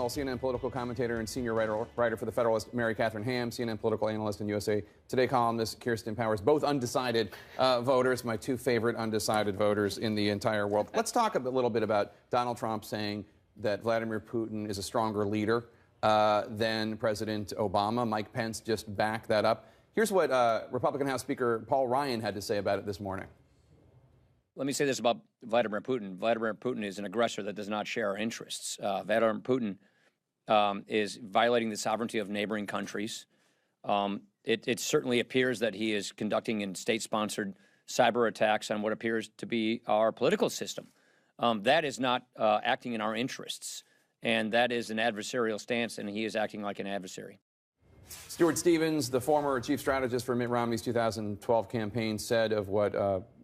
CNN political commentator and senior writer for The Federalist, Mary Catherine Ham, CNN political analyst and USA Today columnist Kirsten Powers, both undecided voters, my two favorite undecided voters in the entire world. Let's talk a little bit about Donald Trump saying that Vladimir Putin is a stronger leader than President Obama. Mike Pence just backed that up. Here's what Republican House Speaker Paul Ryan had to say about it this morning. Let me say this about Vladimir Putin. Vladimir Putin is an aggressor that does not share our interests. Vladimir Putin is violating the sovereignty of neighboring countries. It certainly appears that he is conducting in state-sponsored cyber attacks on what appears to be our political system. That is not acting in our interests, and that is an adversarial stance, and he is acting like an adversary. Stuart Stevens, the former chief strategist for Mitt Romney's 2012 campaign, said of what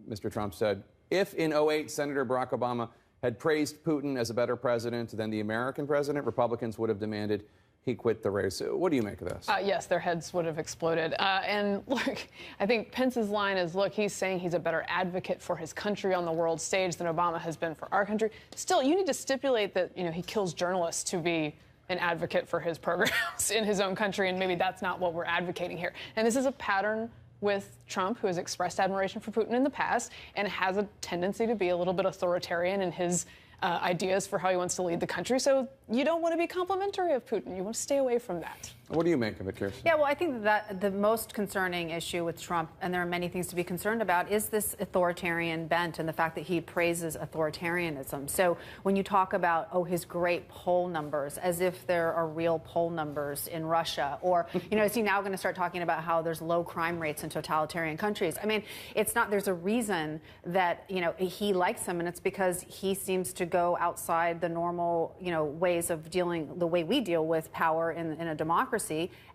Mr. Trump said, if in 2008 Senator Barack Obama had praised Putin as a better president than the American president, Republicans would have demanded he quit the race. What do you make of this? Yes, their heads would have exploded. And look, I think Pence's line is, look, he's saying he's a better advocate for his country on the world stage than Obama has been for our country. Still, you need to stipulate that, he kills journalists to be an advocate for his programs in his own country, and maybe that's not what we're advocating here. And this is a pattern with Trump, who has expressed admiration for Putin in the past and has a tendency to be a little bit authoritarian in his ideas for how he wants to lead the country. So you don't want to be complimentary of Putin. You want to stay away from that. What do you make of it, Kirsten? Yeah, well, I think that the most concerning issue with Trump, and there are many things to be concerned about, is this authoritarian bent and the fact that he praises authoritarianism. So when you talk about, his great poll numbers, as if there are real poll numbers in Russia, or, is he now going to start talking about how there's low crime rates in totalitarian countries? I mean, it's not, there's a reason that, he likes him, and it's because he seems to go outside the normal, ways of dealing, the way we deal with power in a democracy.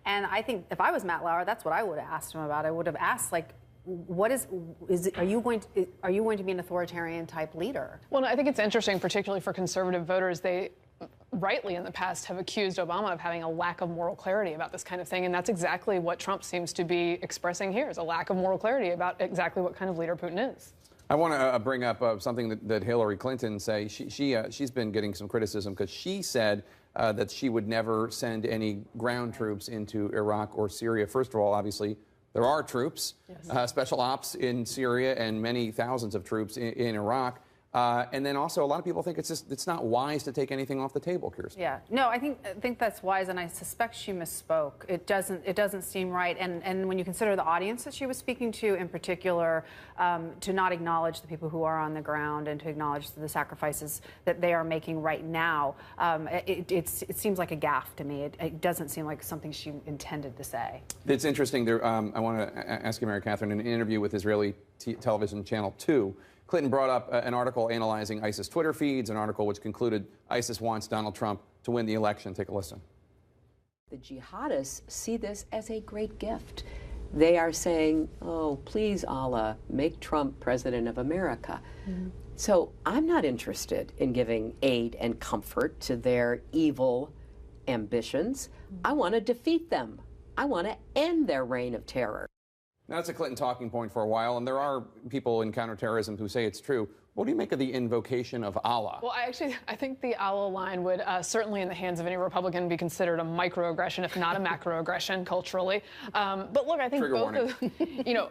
And I think if I was Matt Lauer, that's what I would have asked him about. I would have asked, like, are you going to be an authoritarian type leader? Well, I think it's interesting, particularly for conservative voters. They rightly in the past have accused Obama of having a lack of moral clarity about this kind of thing. And that's exactly what Trump seems to be expressing here, is a lack of moral clarity about exactly what kind of leader Putin is. I want to bring up something that Hillary Clinton say. She's been getting some criticism because she said that she would never send any ground troops into Iraq or Syria. First of all, obviously, there are troops, yes. Special ops in Syria, and many thousands of troops in Iraq. And then also, a lot of people think it's not wise to take anything off the table, Kirsten. Yeah, no, I think that's wise, and I suspect she misspoke. It doesn't seem right, and when you consider the audience that she was speaking to, in particular, to not acknowledge the people who are on the ground and to acknowledge the sacrifices that they are making right now, it seems like a gaffe to me. It doesn't seem like something she intended to say. It's interesting. I want to ask you, Mary Catherine, in an interview with Israeli television Channel 2. Clinton brought up an article analyzing ISIS Twitter feeds, an article which concluded ISIS wants Donald Trump to win the election. Take a listen. The jihadists see this as a great gift. They are saying, oh, please, Allah, make Trump president of America. Mm-hmm. So I'm not interested in giving aid and comfort to their evil ambitions. Mm-hmm. I want to defeat them. I want to end their reign of terror. Now, that's a Clinton talking point for a while, and there are people in counterterrorism who say it's true. What do you make of the invocation of Allah? Well, I think the Allah line would certainly, in the hands of any Republican, be considered a microaggression, if not a macroaggression, culturally. But look, I think both of,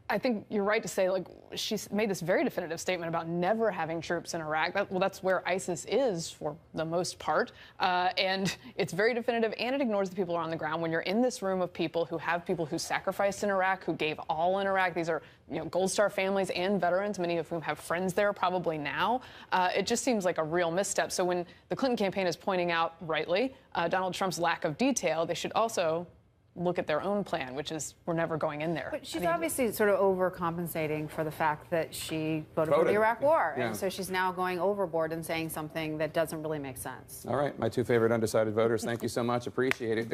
I think you're right to say, like, she's made this very definitive statement about never having troops in Iraq. That's where ISIS is for the most part. And it's very definitive, and it ignores the people who are on the ground. When you're in this room of people who sacrificed in Iraq, who gave all in Iraq, these are, Gold Star families and veterans, many of whom have friends there probably now. It just seems like a real misstep. So when the Clinton campaign is pointing out, rightly, Donald Trump's lack of detail, they should also look at their own plan, which is we're never going in there. But she's obviously sort of overcompensating for the fact that she voted for the Iraq War. Yeah. And so she's now going overboard and saying something that doesn't really make sense. All right, my two favorite undecided voters, thank you so much. Appreciate it.